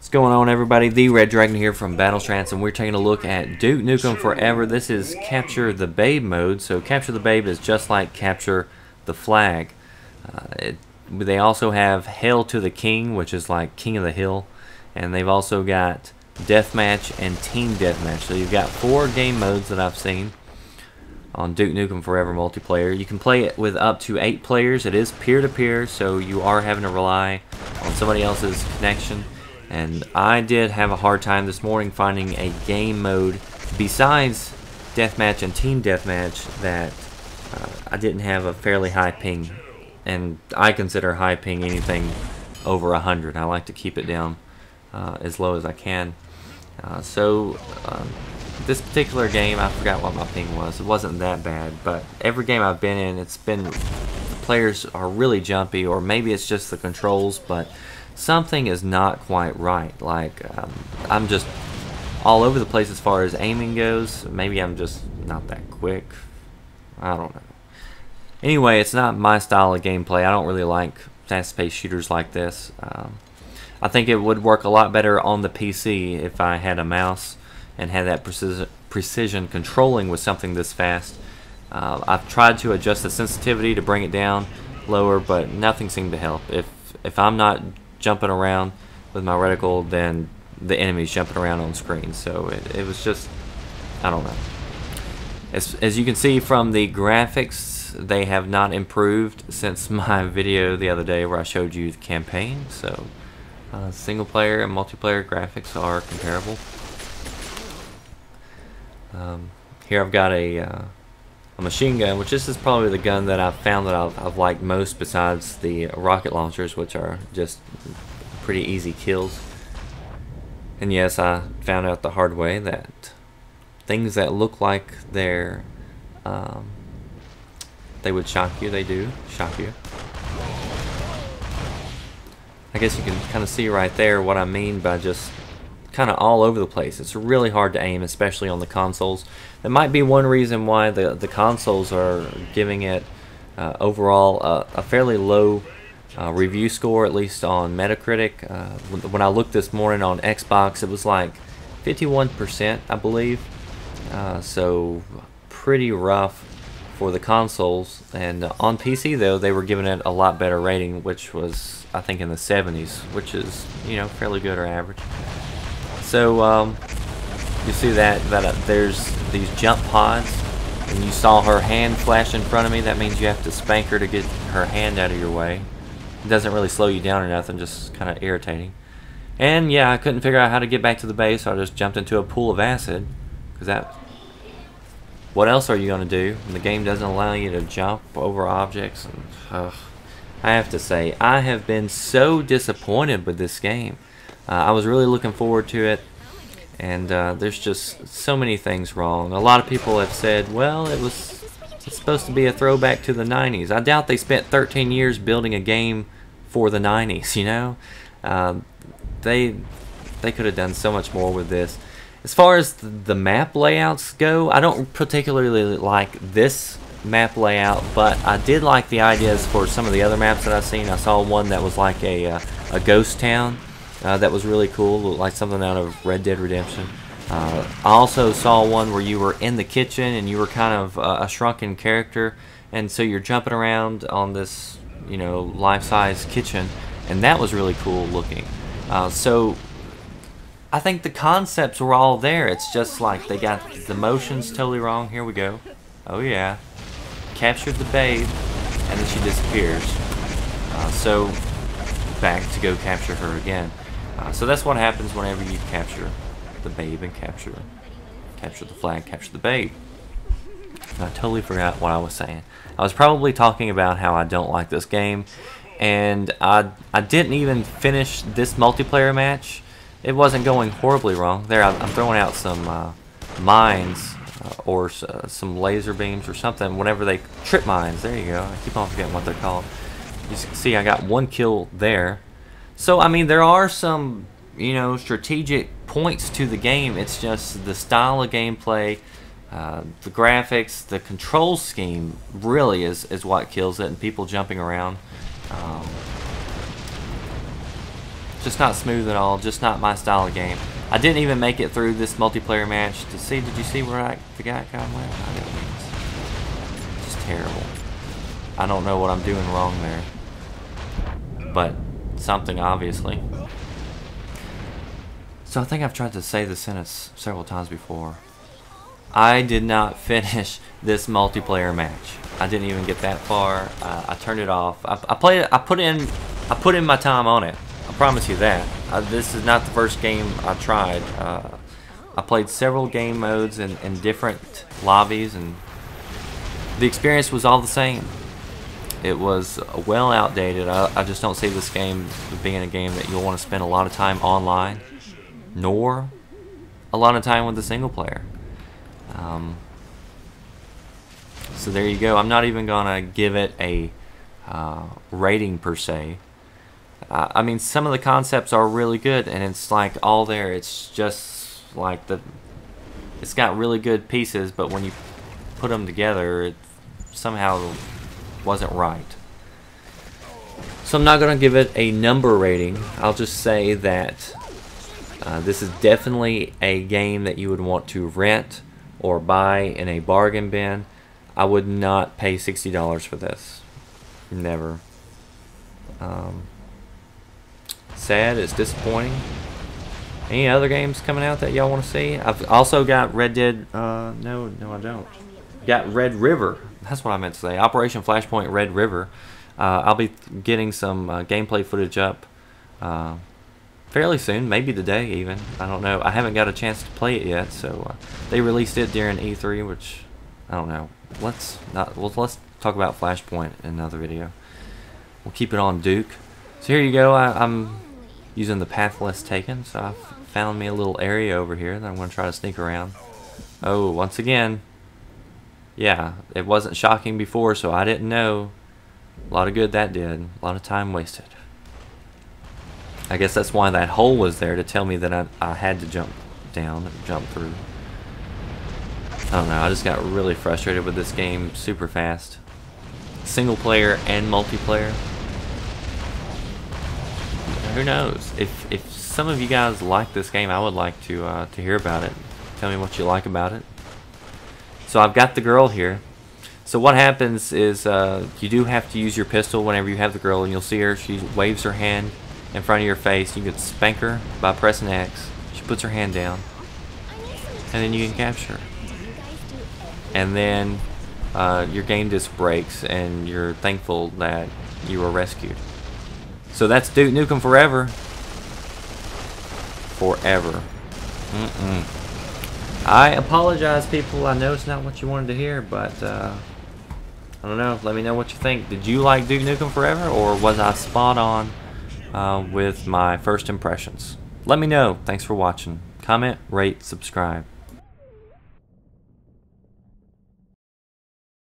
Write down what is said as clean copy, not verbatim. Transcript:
What's going on, everybody? The Red Dragon here from Battlestrats, and we're taking a look at Duke Nukem Forever. This is Capture the Babe mode. So Capture the Babe is just like Capture the Flag. They also have Hail to the King, which is like King of the Hill. And they've also got Deathmatch and Team Deathmatch. So you've got 4 game modes that I've seen on Duke Nukem Forever multiplayer. You can play it with up to 8 players. It is peer-to-peer, so you are having to rely on somebody else's connection. And I did have a hard time this morning finding a game mode besides Deathmatch and Team Deathmatch that I didn't have a fairly high ping. And I consider high ping anything over 100. I like to keep it down as low as I can. This particular game, I forgot what my ping was. It wasn't that bad, but every game I've been in, the players are really jumpy, or maybe it's just the controls, but something is not quite right. Like, I'm just all over the place as far as aiming goes. Maybe I'm just not that quick. I don't know. Anyway, it's not my style of gameplay. I don't really like fast-paced shooters like this. I think it would work a lot better on the PC if I had a mouse and had that precision controlling with something this fast. I've tried to adjust the sensitivity to bring it down lower, but nothing seemed to help. If I'm not jumping around with my reticle, then the enemy's jumping around on screen. So it was just, I don't know. As you can see from the graphics, they have not improved since my video the other day where I showed you the campaign. So single player and multiplayer graphics are comparable. Here I've got a machine gun, which this is probably the gun that I've found that I've liked most besides the rocket launchers, which are just pretty easy kills. And yes, I found out the hard way that things that look like they would shock you, they do shock you. I guess you can kind of see right there what I mean by just kind of all over the place. It's really hard to aim, especially on the consoles. That might be one reason why the consoles are giving it overall a fairly low review score, at least on Metacritic. When I looked this morning on Xbox, it was like 51%, I believe. So pretty rough for the consoles. And on PC, though, they were giving it a lot better rating, which was, I think, in the 70s, which is, you know, fairly good or average. So you see that there's these jump pods, and you saw her hand flash in front of me. That means you have to spank her to get her hand out of your way. It doesn't really slow you down or nothing, just kind of irritating. And yeah, I couldn't figure out how to get back to the base, so I just jumped into a pool of acid. What else are you going to do when the game doesn't allow you to jump over objects? And, I have to say, I have been so disappointed with this game. I was really looking forward to it, and there's just so many things wrong. A lot of people have said, well, it's supposed to be a throwback to the 90s. I doubt they spent 13 years building a game for the 90s, you know? They could have done so much more with this. As far as the map layouts go, I don't particularly like this map layout, but I did like the ideas for some of the other maps that I've seen. I saw one that was like a ghost town. That was really cool, looked like something out of Red Dead Redemption. I also saw one where you were in the kitchen and you were kind of a shrunken character, and so you're jumping around on this, you know, life-size kitchen, and that was really cool looking. So I think the concepts were all there. It's just like they got the motions totally wrong. Here we go. Oh yeah, captured the babe, and then she disappears. So back to go capture her again. So that's what happens whenever you capture the babe and capture the flag, capture the babe. I totally forgot what I was saying. I was probably talking about how I don't like this game, and I didn't even finish this multiplayer match. It wasn't going horribly wrong. There, I'm throwing out some mines or some laser beams or something. Whenever they trip mines, there you go. I keep on forgetting what they're called. You can see I got 1 kill there. So, I mean, there are some, you know, strategic points to the game. It's just the style of gameplay, the graphics, the control scheme really is what kills it, and people jumping around. Just not smooth at all. Just not my style of game. I didn't even make it through this multiplayer match to see. Did you see where the guy got went? I didn't. Just terrible. I don't know what I'm doing wrong there, but something obviously. So I think I've tried to say this sentence several times before. I did not finish this multiplayer match. I didn't even get that far. I turned it off. I played it. I put in my time on it. I promise you that. This is not the first game I tried. I played several game modes in different lobbies, and the experience was all the same. It was well outdated. I just don't see this game being a game that you'll want to spend a lot of time online, nor a lot of time with the single player. So there you go. I'm not even gonna give it a rating per se. I mean, some of the concepts are really good, and it's like all there. It's just like it's got really good pieces, but when you put them together, it somehow wasn't right. So I'm not gonna give it a number rating. I'll just say that this is definitely a game that you would want to rent or buy in a bargain bin. I would not pay $60 for this. Never. Sad. It's disappointing. Any other games coming out that y'all want to see? I've also got Red Dead. No, I don't. Got Red River. That's what I meant to say. Operation Flashpoint Red River. I'll be getting some gameplay footage up fairly soon, maybe today even. I don't know. I haven't got a chance to play it yet, so they released it during E3, which I don't know. Let's talk about Flashpoint in another video. We'll keep it on Duke. So here you go. I'm using the path less taken, so I've found me a little area over here that I'm going to try to sneak around. Oh, once again, yeah, it wasn't shocking before, so I didn't know. A lot of good that did. A lot of time wasted. I guess that's why that hole was there, to tell me that I had to jump down and jump through. I don't know, I just got really frustrated with this game super fast. Single player and multiplayer. Who knows? If some of you guys like this game, I would like to hear about it. Tell me what you like about it. So I've got the girl here. So what happens is you do have to use your pistol whenever you have the girl, and you'll see her. She waves her hand in front of your face. You can spank her by pressing X. She puts her hand down, and then you can capture her. And then your game disc breaks, and you're thankful that you were rescued. So that's Duke Nukem Forever. Forever. I apologize, people. I know it's not what you wanted to hear, but I don't know. Let me know what you think. Did you like Duke Nukem Forever, or was I spot on with my first impressions? Let me know. Thanks for watching. Comment, rate, subscribe.